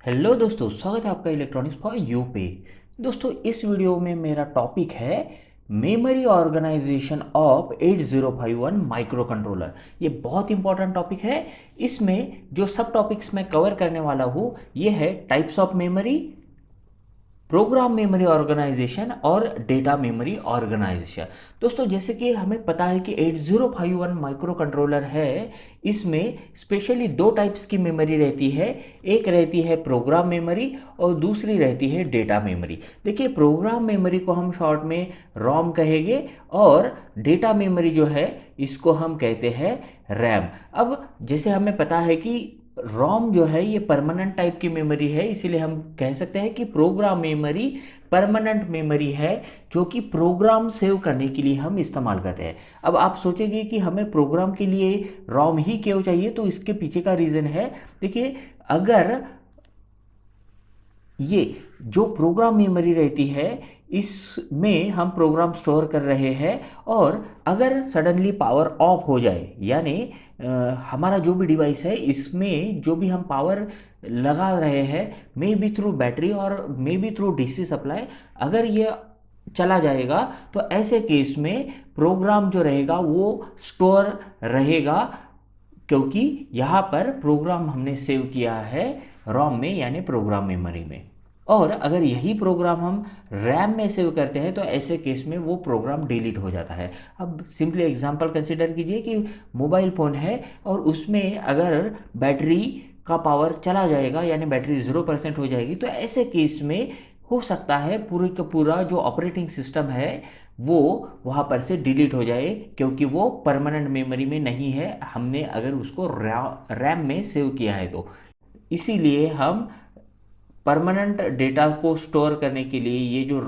Hello दोस्तों, स्वागत है आपका इलेक्ट्रॉनिक्स फॉर यू पे। दोस्तों, इस वीडियो में मेरा टॉपिक है memory organisation of 8051 micro controller. ये बहुत इंपॉर्टेंट टॉपिक है। इसमें जो सब टॉपिक्स मैं कवर करने वाला हूँ ये है types of memory, program memory organisation और डेटा मेमोरी ऑर्गेनाइजेशन। दोस्तों, जैसे कि हमें पता है कि 8051 माइक्रो कंट्रोलर है, इसमें स्पेशली दो टाइप्स की मेमोरी रहती है। एक रहती है प्रोग्राम मेमोरी और दूसरी रहती है डेटा मेमोरी। देखिए, प्रोग्राम मेमोरी को हम शॉर्ट में रॉम कहेंगे और डेटा मेमोरी जो है इसको हम कहते हैं रैम। अब जैसे हमें पता है कि रोम जो है ये परमानेंट टाइप की मेमोरी है, इसीलिए हम कह सकते हैं कि प्रोग्राम मेमोरी परमानेंट मेमोरी है जो कि प्रोग्राम सेव करने के लिए हम इस्तेमाल करते हैं। अब आप सोचेंगे कि हमें प्रोग्राम के लिए रोम ही क्यों चाहिए, तो इसके पीछे का रीज़न है। देखिए, अगर ये जो प्रोग्राम मेमोरी रहती है इसमें हम प्रोग्राम स्टोर कर रहे हैं और अगर सडनली पावर ऑफ हो जाए, यानी हमारा जो भी डिवाइस है इसमें जो भी हम पावर लगा रहे हैं, मे बी थ्रू बैटरी और may be through DC supply, अगर ये चला जाएगा तो ऐसे केस में प्रोग्राम जो रहेगा वो स्टोर रहेगा, क्योंकि यहाँ पर प्रोग्राम हमने सेव किया है रोम में यानी प्रोग्राम मेमोरी में। और अगर यही प्रोग्राम हम रैम में सेव करते हैं तो ऐसे केस में वो प्रोग्राम डिलीट हो जाता है। अब सिंपली एग्जांपल कंसिडर कीजिए कि मोबाइल फ़ोन है और उसमें अगर बैटरी का पावर चला जाएगा यानी बैटरी 0% हो जाएगी, तो ऐसे केस में हो सकता है पूरे का पूरा जो ऑपरेटिंग सिस्टम है वो वहाँ पर से डिलीट हो जाए, क्योंकि वो परमानेंट मेमोरी में नहीं है, हमने अगर उसको रैम में सेव किया है तो। इसीलिए हम परमानेंट डेटा को स्टोर करने के लिए ये जो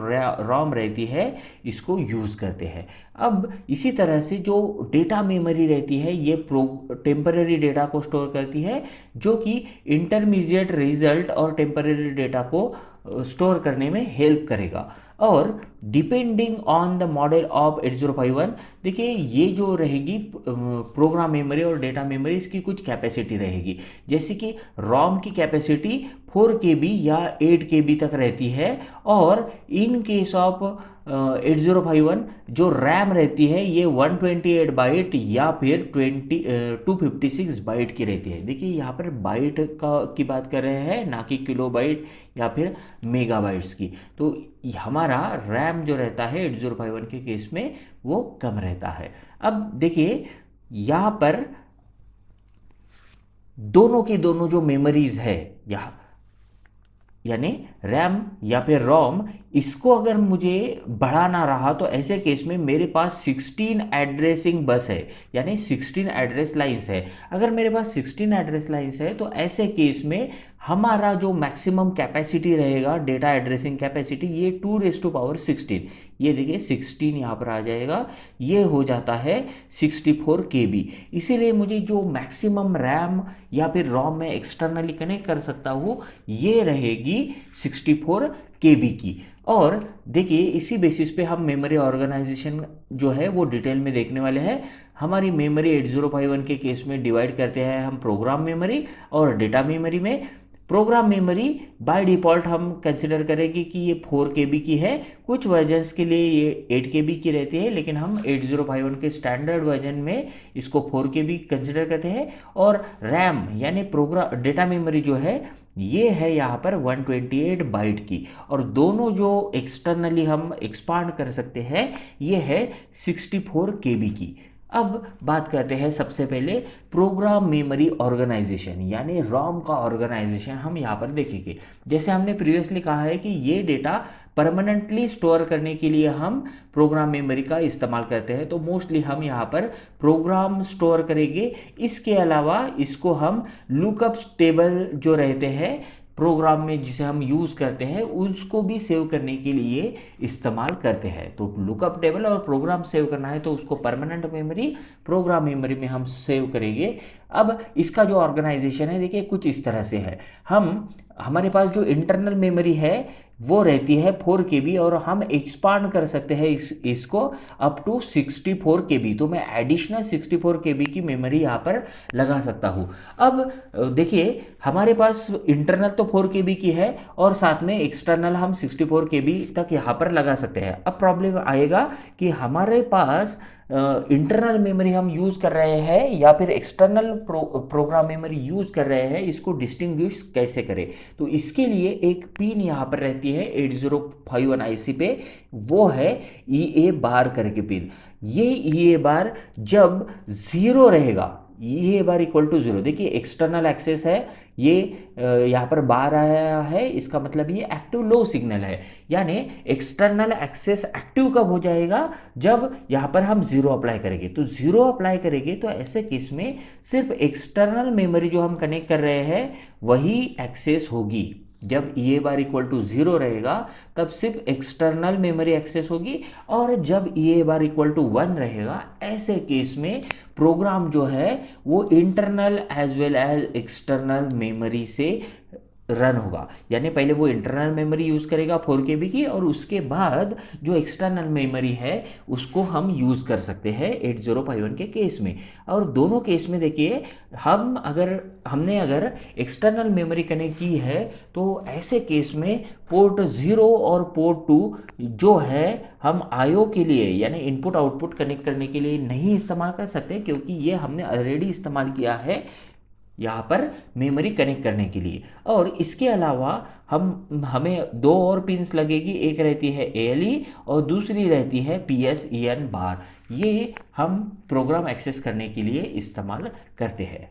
रॉम रहती है इसको यूज़ करते हैं। अब इसी तरह से जो डेटा मेमोरी रहती है ये टेम्पररी डेटा को स्टोर करती है, जो कि इंटरमीडिएट रिजल्ट और टेम्पररी डेटा को स्टोर करने में हेल्प करेगा। और depending on the model of 8051, देखिए ये जो रहेगी प्रोग्राम मेमोरी और डेटा मेमोरी, इसकी कुछ कैपेसिटी रहेगी। जैसे कि रोम की कैपेसिटी 4 KB या 8 KB तक रहती है, और इन केस ऑफ 8051 जो रैम रहती है ये 128 बाइट या फिर 256 बाइट की रहती है। देखिए, यहाँ पर बाइट की बात कर रहे हैं, ना कि किलो बाइट या फिर मेगाबाइट्स की। तो हमारा रैम जो रहता है 8051 के केस में वो कम रहता है। अब देखिए, यहाँ पर दोनों की दोनों जो मेमोरीज है यहाँ, यानी रैम या फिर रोम, इसको अगर मुझे बढ़ाना रहा तो ऐसे केस में मेरे पास 16 एड्रेसिंग बस है, यानी 16 एड्रेस लाइंस है। अगर मेरे पास 16 एड्रेस लाइंस है तो ऐसे केस में हमारा जो मैक्सिमम कैपेसिटी रहेगा, डेटा एड्रेसिंग कैपेसिटी, ये 2⁻16, ये देखिए 16 यहाँ पर आ जाएगा, ये हो जाता है 64 KB। इसीलिए मुझे जो मैक्सिमम रैम या फिर रोम में एक्सटर्नली कनेक्ट कर सकता हूँ ये रहेगी 64 KB की। और देखिए, इसी बेसिस पे हम मेमोरी ऑर्गेनाइजेशन जो है वो डिटेल में देखने वाले हैं। हमारी मेमोरी 8051 के केस में डिवाइड करते हैं हम प्रोग्राम मेमोरी और डेटा मेमोरी में। प्रोग्राम मेमोरी बाय डिफ़ॉल्ट हम कंसिडर करेंगे कि ये 4 KB की है, कुछ वर्जन्स के लिए ये 8 KB की रहती है, लेकिन हम 8051 के स्टैंडर्ड वर्जन में इसको 4 KB कंसिडर करते हैं। और रैम यानी प्रोग्राम डेटा मेमोरी जो है ये है यहाँ पर 128 बाइट की, और दोनों जो एक्सटर्नली हम एक्सपांड कर सकते हैं ये है 64 KB की। अब बात करते हैं सबसे पहले प्रोग्राम मेमोरी ऑर्गेनाइजेशन, यानी रोम का ऑर्गेनाइजेशन हम यहाँ पर देखेंगे। जैसे हमने प्रीवियसली कहा है कि ये डेटा परमानेंटली स्टोर करने के लिए हम प्रोग्राम मेमोरी का इस्तेमाल करते हैं, तो मोस्टली हम यहाँ पर प्रोग्राम स्टोर करेंगे। इसके अलावा इसको हम लुकअप टेबल जो रहते हैं प्रोग्राम में जिसे हम यूज़ करते हैं उसको भी सेव करने के लिए इस्तेमाल करते हैं। तो लुकअप टेबल और प्रोग्राम सेव करना है तो उसको परमानेंट मेमोरी, प्रोग्राम मेमोरी में हम सेव करेंगे। अब इसका जो ऑर्गेनाइजेशन है देखिए कुछ इस तरह से है। हमारे पास जो इंटरनल मेमोरी है वो रहती है 4 KB, और हम एक्सपांड कर सकते हैं इसको अप टू 64 KB। तो मैं एडिशनल 64 KB की मेमोरी यहाँ पर लगा सकता हूँ। अब देखिए हमारे पास इंटरनल तो 4 KB की है और साथ में एक्सटर्नल हम 64 KB तक यहाँ पर लगा सकते हैं। अब प्रॉब्लम आएगा कि हमारे पास इंटरनल मेमोरी हम यूज़ कर रहे हैं या फिर एक्सटर्नल प्रोग्राम मेमोरी यूज़ कर रहे हैं, इसको डिस्टिंग्विश कैसे करें। तो इसके लिए एक पिन यहाँ पर रहती है 8051 IC पे, वो है EA बार करके पिन। ये EA बार जब ज़ीरो रहेगा, ये बार इक्वल टू ज़ीरो, देखिए एक्सटर्नल एक्सेस है, ये यहाँ पर बार आया है, इसका मतलब ये एक्टिव लो सिग्नल है। यानी एक्सटर्नल एक्सेस एक्टिव कब हो जाएगा, जब यहाँ पर हम ज़ीरो अप्लाई करेंगे। तो ज़ीरो अप्लाई करेंगे तो ऐसे केस में सिर्फ एक्सटर्नल मेमोरी जो हम कनेक्ट कर रहे हैं वही एक्सेस होगी। जब ये बार इक्वल टू ज़ीरो रहेगा तब सिर्फ एक्सटर्नल मेमोरी एक्सेस होगी, और जब ये बार इक्वल टू 1 रहेगा ऐसे केस में प्रोग्राम जो है वो internal as well as external memory से रन होगा। यानी पहले वो इंटरनल मेमोरी यूज़ करेगा 4 KB की, और उसके बाद जो एक्सटर्नल मेमोरी है उसको हम यूज़ कर सकते हैं 8051 के केस में। और दोनों केस में देखिए हमने अगर एक्सटर्नल मेमोरी कनेक्ट की है तो ऐसे केस में पोर्ट 0 और पोर्ट 2 जो है हम IO के लिए यानी इनपुट आउटपुट कनेक्ट करने के लिए नहीं इस्तेमाल कर सकते, क्योंकि ये हमने ऑलरेडी इस्तेमाल किया है यहाँ पर मेमोरी कनेक्ट करने के लिए। और इसके अलावा हमें दो और पिंस लगेगी, एक रहती है ALE और दूसरी रहती है PSEN बार। ये हम प्रोग्राम एक्सेस करने के लिए इस्तेमाल करते हैं।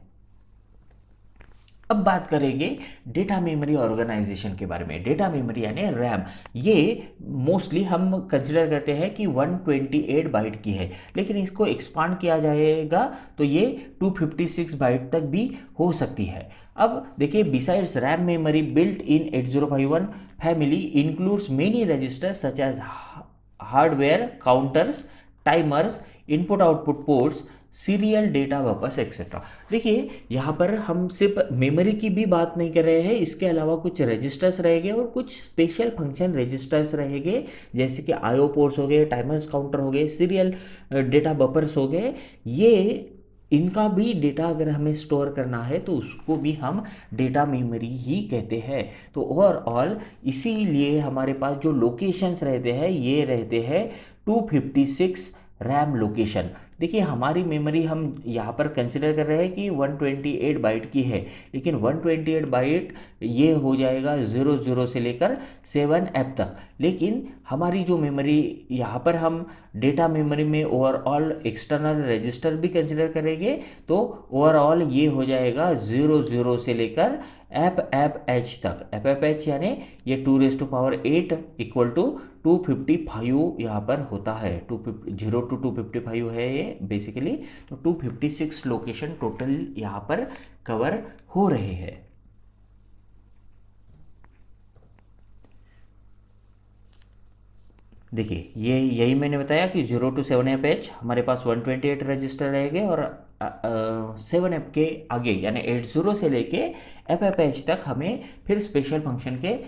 अब बात करेंगे डेटा मेमोरी ऑर्गेनाइजेशन के बारे में। डेटा मेमोरी यानी रैम, ये मोस्टली हम कंसिडर करते हैं कि 128 बाइट की है, लेकिन इसको एक्सपांड किया जाएगा तो ये 256 बाइट तक भी हो सकती है। अब देखिए besides RAM memory built in 8051 family includes many registers such as hardware counters, timers, input output ports, serial data buffers etcetera. देखिए यहाँ पर हम सिर्फ मेमोरी की भी बात नहीं कर रहे हैं, इसके अलावा कुछ रजिस्टर्स रहेंगे और कुछ स्पेशल फंक्शन रजिस्टर्स रहेंगे, जैसे कि IO पोर्ट्स हो गए, टाइमर्स काउंटर हो गए, सीरियल डेटा बफर्स हो गए। ये इनका भी डेटा अगर हमें स्टोर करना है तो उसको भी हम डेटा मेमोरी ही कहते हैं। तो ओवरऑल इसीलिए हमारे पास जो लोकेशंस रहते हैं ये रहते हैं 256 रैम लोकेशन। देखिए हमारी मेमोरी हम यहाँ पर कंसिडर कर रहे हैं कि 128 बाइट की है, लेकिन 128 बाइट ये हो जाएगा 00 से लेकर 7F तक। लेकिन हमारी जो मेमोरी यहाँ पर हम डेटा मेमोरी में ओवरऑल एक्सटर्नल रजिस्टर भी कंसिडर करेंगे तो ओवरऑल ये हो जाएगा 00 से लेकर FFH तक। FFH यानी ये 2⁸8 इक्वल टू 255 यहाँ पर होता है। 0 to 255 है ये बेसिकली। तो 256 लोकेशन टोटल यहाँ पर कवर हो रहे हैं। देखिए यही मैंने बताया कि 0 to 7FH हमारे पास 128 रजिस्टर रहेंगे, और 7F के आगे यानी 80 से लेके FFH तक हमें फिर स्पेशल फंक्शन के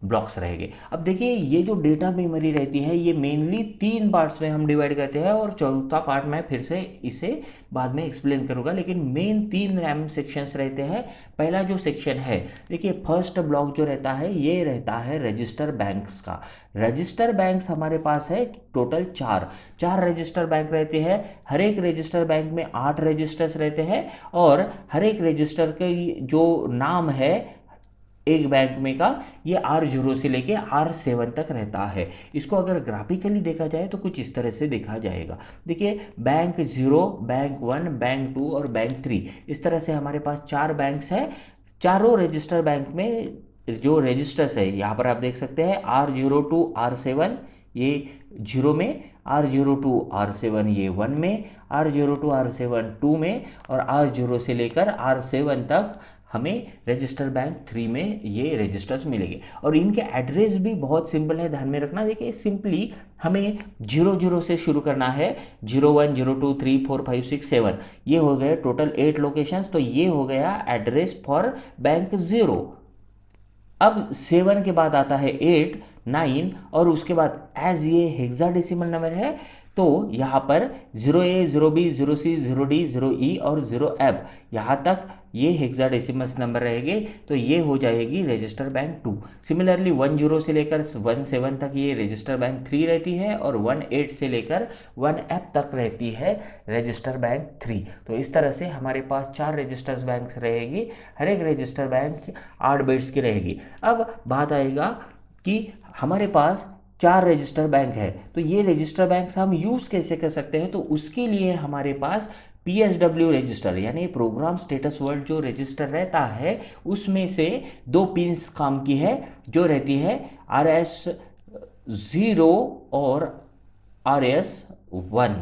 ब्लॉक्स रहेंगे। अब देखिए ये जो डेटा मेमोरी रहती है ये मेनली 3 पार्ट्स में हम डिवाइड करते हैं, और चौथा पार्ट मैं फिर से इसे बाद में एक्सप्लेन करूंगा। लेकिन मेन 3 रैम सेक्शंस रहते हैं। पहला जो सेक्शन है देखिए फर्स्ट ब्लॉक जो रहता है ये रहता है रजिस्टर बैंक्स का। रजिस्टर बैंक्स हमारे पास है टोटल 4 रजिस्टर बैंक रहते हैं। हर एक रजिस्टर बैंक में 8 रजिस्टर्स रहते हैं, और हर एक रजिस्टर के जो नाम है एक बैंक में का ये R0 से लेके R7 तक रहता है। इसको अगर ग्राफिकली देखा जाए तो कुछ इस तरह से देखा जाएगा। देखिए बैंक 0, बैंक 1, बैंक 2 और बैंक 3, इस तरह से हमारे पास 4 बैंक्स हैं। चारों रजिस्टर बैंक में जो रजिस्टर्स है यहाँ पर आप देख सकते हैं R0 to R7 ये 0 में, R0 to R7 ये 1 में, R0 to R7 2 में, और R0 से लेकर R7 तक हमें रजिस्टर बैंक 3 में ये रजिस्टर्स मिलेंगे। और इनके एड्रेस भी बहुत सिंपल है, ध्यान में रखना। देखिए सिंपली हमें 00 से शुरू करना है, 01, 02, 3, 4, 5, 6, 7 ये हो गए टोटल 8 लोकेशंस। तो ये हो गया एड्रेस फॉर बैंक 0। अब 7 के बाद आता है 8, 9 और उसके बाद एज ये हेक्साडेसिमल नंबर है तो यहाँ पर 0A, 0B, 0C, 0D, 0E और 0F यहाँ तक ये हेक्साडेसिमल नंबर रहेंगे, तो ये हो जाएगी रजिस्टर बैंक 2। सिमिलरली 10 से लेकर 17 तक ये रजिस्टर बैंक 3 रहती है और 18 से लेकर 1F तक रहती है रजिस्टर बैंक 3। तो इस तरह से हमारे पास 4 रजिस्टर बैंक रहेगी, हर एक रजिस्टर बैंक 8 बिट्स की रहेगी। अब बात आएगा कि हमारे पास 4 रजिस्टर बैंक है, तो ये रजिस्टर बैंक हम यूज़ कैसे कर सकते हैं, तो उसके लिए हमारे पास PSW रजिस्टर यानी प्रोग्राम स्टेटस वर्ड जो रजिस्टर रहता है उसमें से 2 पिन्स काम की है, जो रहती है RS0 और RS1।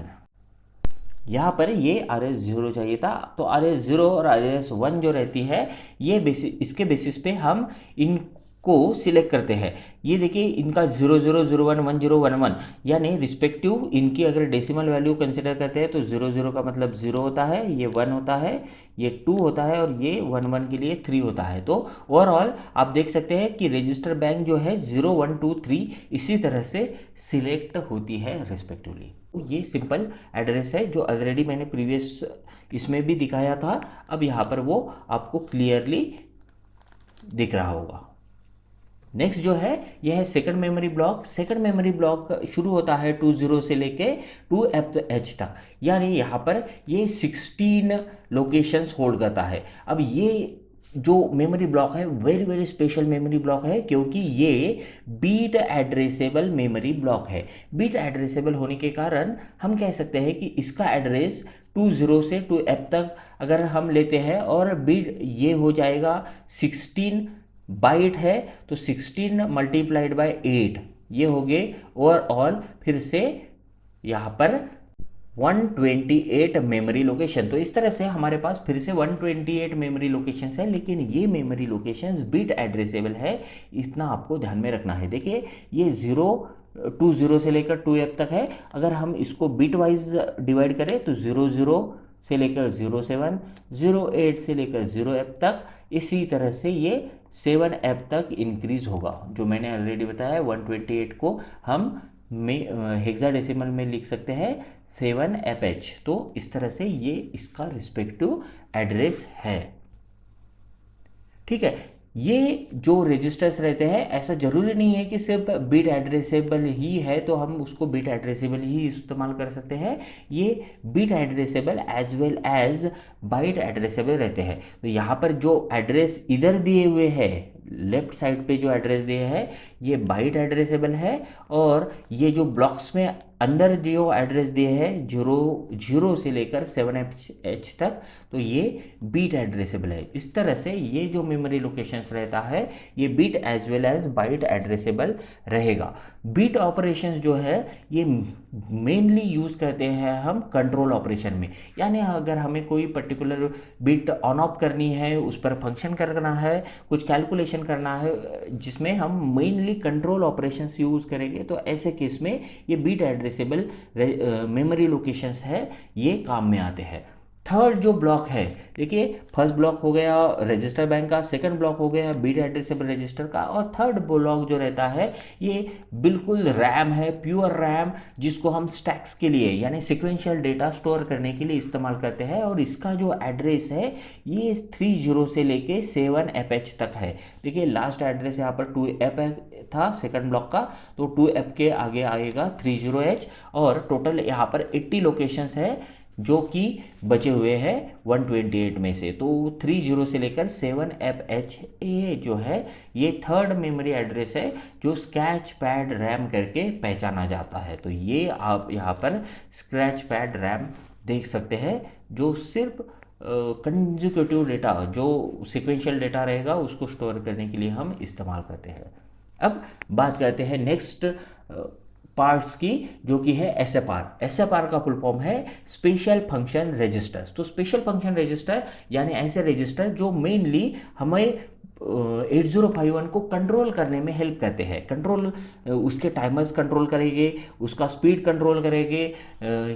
यहाँ पर ये RS0 चाहिए था, तो RS0 और RS1 जो रहती है ये इसके बेसिस पे हम इनको सिलेक्ट करते हैं। ये देखिए इनका 00, 01, 10, 11 यानी रिस्पेक्टिव इनकी अगर डेसिमल वैल्यू कंसिडर करते हैं तो 00 का मतलब 0 होता है, ये 1 होता है, ये 2 होता है और ये 11 के लिए 3 होता है। तो ओवरऑल आप देख सकते हैं कि रजिस्टर बैंक जो है 0, 1, 2, 3 इसी तरह से सिलेक्ट होती है रिस्पेक्टिवली। ये सिंपल एड्रेस है जो ऑलरेडी मैंने प्रीवियस इसमें भी दिखाया था, अब यहाँ पर वो आपको क्लियरली दिख रहा होगा। नेक्स्ट जो है यह है second memory block. Second memory block शुरू होता है 20 से लेके 2FH तक, यानी यहाँ पर ये 16 लोकेशंस होल्ड करता है। अब ये जो मेमोरी ब्लॉक है वेरी स्पेशल मेमोरी ब्लॉक है, क्योंकि ये बीट एड्रेसेबल मेमोरी ब्लॉक है। बीट एड्रेसेबल होने के कारण हम कह सकते हैं कि इसका एड्रेस 20 से 2F तक अगर हम लेते हैं और बीट ये हो जाएगा 16 बाइट है, तो 16 मल्टीप्लाइड बाय 8 ये हो गए ओवरऑल फिर से यहाँ पर 128 मेमोरी लोकेशन। तो इस तरह से हमारे पास फिर से 128 मेमोरी लोकेशंस है, लेकिन ये मेमोरी लोकेशंस बिट एड्रेसेबल है, इतना आपको ध्यान में रखना है। देखिए ये 20 से लेकर 2F तक है, अगर हम इसको बिट वाइज डिवाइड करें तो 00 से लेकर 07, 08 से लेकर 0F तक, इसी तरह से ये 7F तक इंक्रीज होगा। जो मैंने ऑलरेडी बताया 128 को हम हेक्साडेसिमल में लिख सकते हैं 7FH। तो इस तरह से ये इसका रिस्पेक्टिव एड्रेस है। ठीक है, ये जो रजिस्टर्स रहते हैं ऐसा ज़रूरी नहीं है कि सिर्फ बिट एड्रेसेबल ही है तो हम उसको बिट एड्रेसेबल ही इस्तेमाल कर सकते हैं। ये bit addressable as well as byte addressable रहते हैं। तो यहाँ पर जो एड्रेस इधर दिए हुए हैं, लेफ्ट साइड पे जो एड्रेस दिए हैं ये बाइट एड्रेसेबल है, और ये जो ब्लॉक्स में अंदर जो एड्रेस दिए हैं 0 से लेकर 7H तक, तो ये बीट एड्रेसेबल है। इस तरह से ये जो मेमोरी लोकेशंस रहता है ये bit as well as byte addressable रहेगा। बीट ऑपरेशंस जो है ये मेनली यूज़ करते हैं हम कंट्रोल ऑपरेशन में, यानी अगर हमें कोई पर्टिकुलर बीट ऑन ऑफ करनी है, उस पर फंक्शन करना है, कुछ कैलकुलेशन करना है जिसमें हम मेनली कंट्रोल ऑपरेशंस यूज़ करेंगे, तो ऐसे केस में ये बीट एड्रेसेबल मेमोरी लोकेशंस है, ये काम में आते हैं। थर्ड जो ब्लॉक है, देखिए फर्स्ट ब्लॉक हो गया रजिस्टर बैंक का, सेकंड ब्लॉक हो गया बीट एड्रेसेबल रजिस्टर का, और थर्ड ब्लॉक जो रहता है ये बिल्कुल रैम है, प्योर रैम, जिसको हम स्टैक्स के लिए यानी सीक्वेंशियल डेटा स्टोर करने के लिए इस्तेमाल करते हैं। और इसका जो एड्रेस है ये 30 से लेके 7FH तक है। देखिए लास्ट एड्रेस यहाँ पर 2F था सेकंड ब्लॉक का, तो 2F के आगे आएगा 30H, और टोटल यहाँ पर 80 लोकेशंस है जो कि बचे हुए हैं 128 में से। तो 30 से लेकर 7FH जो है ये थर्ड मेमोरी एड्रेस है जो स्क्रैच पैड रैम करके पहचाना जाता है। तो ये आप यहाँ पर स्क्रैच पैड रैम देख सकते हैं, जो सिर्फ कंसेक्यूटिव डेटा जो सीक्वेंशियल डेटा रहेगा उसको स्टोर करने के लिए हम इस्तेमाल करते हैं। अब बात करते हैं नेक्स्ट पार्ट्स की, जो कि है SFR का फुल फॉर्म है स्पेशल फंक्शन रजिस्टर्स। तो स्पेशल फंक्शन रजिस्टर यानी ऐसे रजिस्टर जो मेनली हमें 8051 को कंट्रोल करने में हेल्प करते हैं। कंट्रोल उसके टाइमर्स कंट्रोल करेंगे, उसका स्पीड कंट्रोल करेंगे,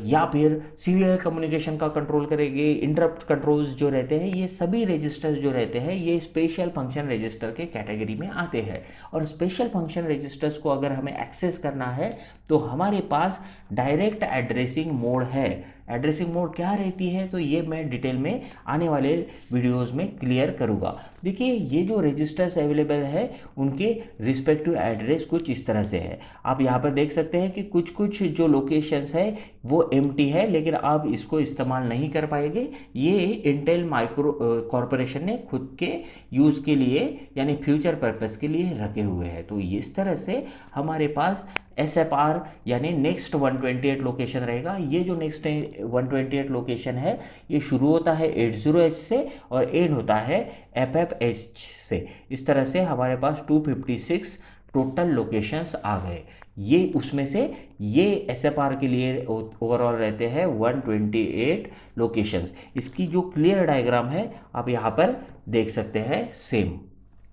या फिर सीरियल कम्युनिकेशन का कंट्रोल करेंगे, इंटरप्ट कंट्रोल्स जो रहते हैं, ये सभी रजिस्टर्स जो रहते हैं ये स्पेशल फंक्शन रजिस्टर के कैटेगरी में आते हैं। और स्पेशल फंक्शन रजिस्टर्स को अगर हमें एक्सेस करना है तो हमारे पास डायरेक्ट एड्रेसिंग मोड है। एड्रेसिंग मोड क्या रहती है तो ये मैं डिटेल में आने वाले वीडियोस में क्लियर करूँगा। देखिए ये जो रजिस्टर्स अवेलेबल है उनके रिस्पेक्टिव एड्रेस कुछ इस तरह से है। आप यहाँ पर देख सकते हैं कि कुछ कुछ जो लोकेशंस है वो एम्प्टी है, लेकिन आप इसको इस्तेमाल नहीं कर पाएंगे। ये इंटेल माइक्रो कॉरपोरेशन ने खुद के यूज़ के लिए यानी फ्यूचर पर्पस के लिए रखे हुए हैं। तो इस तरह से हमारे पास SFR यानी नेक्स्ट 128 लोकेशन रहेगा। ये जो नेक्स्ट 128 लोकेशन है ये शुरू होता है 80H से और एंड होता है FFH से। इस तरह से हमारे पास 256 टोटल लोकेशंस आ गए। ये उसमें से ये SFR के लिए ओवरऑल रहते हैं 128 लोकेशंस। इसकी जो क्लियर डायग्राम है आप यहाँ पर देख सकते हैं सेम,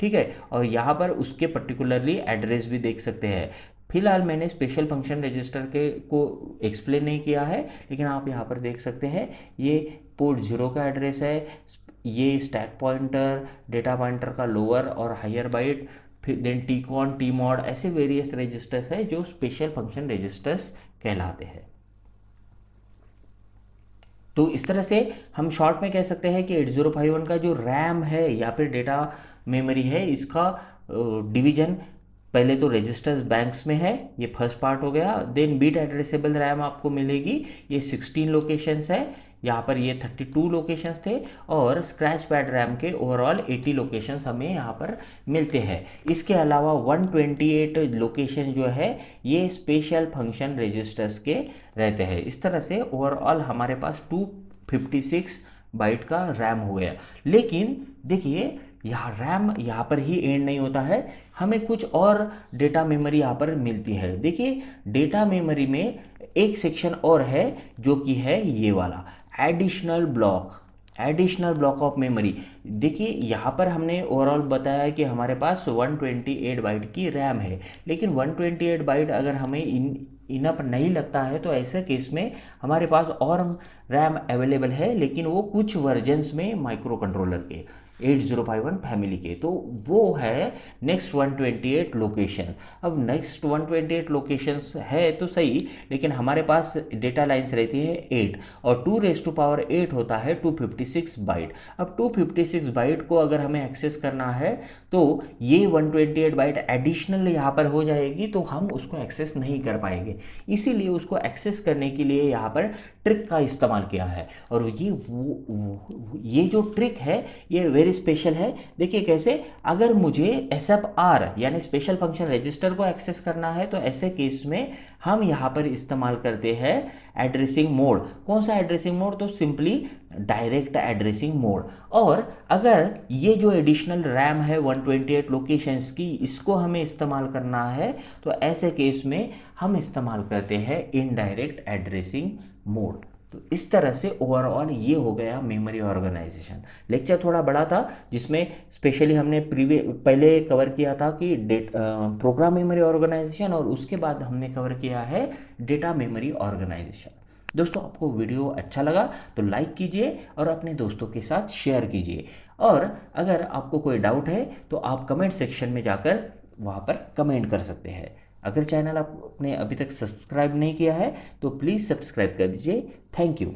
ठीक है। और यहाँ पर उसके पर्टिकुलरली एड्रेस भी देख सकते हैं। फिलहाल मैंने स्पेशल फंक्शन रजिस्टर के को एक्सप्लेन नहीं किया है, लेकिन आप यहाँ पर देख सकते हैं ये पोर्ट 0 का एड्रेस है, ये स्टैक पॉइंटर, डेटा पॉइंटर का लोअर और हायर बाइट, फिर देन टीकॉन, टीमॉड, ऐसे वेरियस रजिस्टर्स है जो स्पेशल फंक्शन रजिस्टर्स कहलाते हैं। तो इस तरह से हम शॉर्ट में कह सकते हैं कि 8051 का जो रैम है या फिर डेटा मेमोरी है इसका डिवीजन पहले तो रजिस्टर्स बैंक्स में है, ये फर्स्ट पार्ट हो गया। देन बीट एड्रेसेबल रैम आपको मिलेगी, ये 16 लोकेशंस है, यहाँ पर ये 32 लोकेशंस थे। और स्क्रैच पैड रैम के ओवरऑल 80 लोकेशंस हमें यहाँ पर मिलते हैं। इसके अलावा 128 लोकेशन जो है ये स्पेशल फंक्शन रजिस्टर्स के रहते हैं। इस तरह से ओवरऑल हमारे पास 256 बाइट का रैम हो गया। लेकिन देखिए यहाँ रैम यहाँ पर ही एंड नहीं होता है, हमें कुछ और डेटा मेमोरी यहाँ पर मिलती है। देखिए डेटा मेमोरी में एक सेक्शन और है जो कि है ये वाला एडिशनल ब्लॉक ऑफ मेमोरी। देखिए यहाँ पर हमने ओवरऑल बताया कि हमारे पास 128 बाइट की रैम है, लेकिन 128 बाइट अगर हमें इनफ नहीं लगता है तो ऐसे केस में हमारे पास और रैम अवेलेबल है, लेकिन वो कुछ वर्जन्स में माइक्रो कंट्रोलर के 8051 फैमिली के, तो वो है नेक्स्ट 128 लोकेशन। अब नेक्स्ट 128 लोकेशंस है तो सही, लेकिन हमारे पास डेटा लाइन्स रहती है 8 और 2⁸ होता है 256 बाइट। अब 256 बाइट को अगर हमें एक्सेस करना है तो ये 128 बाइट एडिशनल यहाँ पर हो जाएगी, तो हम उसको एक्सेस नहीं कर पाएंगे। इसीलिए उसको एक्सेस करने के लिए यहाँ पर ट्रिक का इस्तेमाल किया है। और ये जो ट्रिक है ये वेरी स्पेशल है। देखिए कैसे, अगर मुझे SFR यानी स्पेशल फंक्शन रजिस्टर को एक्सेस करना है तो ऐसे केस में हम यहाँ पर इस्तेमाल करते हैं एड्रेसिंग मोड। कौन सा एड्रेसिंग मोड? तो सिंपली डायरेक्ट एड्रेसिंग मोड। और अगर ये जो एडिशनल रैम है 128 लोकेशंस की, इसको हमें इस्तेमाल करना है तो ऐसे केस में हम इस्तेमाल करते हैं इनडायरेक्ट एड्रेसिंग मोड। तो इस तरह से ओवरऑल ये हो गया मेमोरी ऑर्गेनाइजेशन। लेक्चर थोड़ा बड़ा था जिसमें स्पेशली हमने पहले कवर किया था कि प्रोग्राम मेमोरी ऑर्गेनाइजेशन, और उसके बाद हमने कवर किया है डेटा मेमोरी ऑर्गेनाइजेशन। दोस्तों आपको वीडियो अच्छा लगा तो लाइक कीजिए और अपने दोस्तों के साथ शेयर कीजिए। और अगर आपको कोई डाउट है तो आप कमेंट सेक्शन में जाकर वहाँ पर कमेंट कर सकते हैं। अगर चैनल आपने अभी तक सब्सक्राइब नहीं किया है तो प्लीज़ सब्सक्राइब कर दीजिए। Thank you.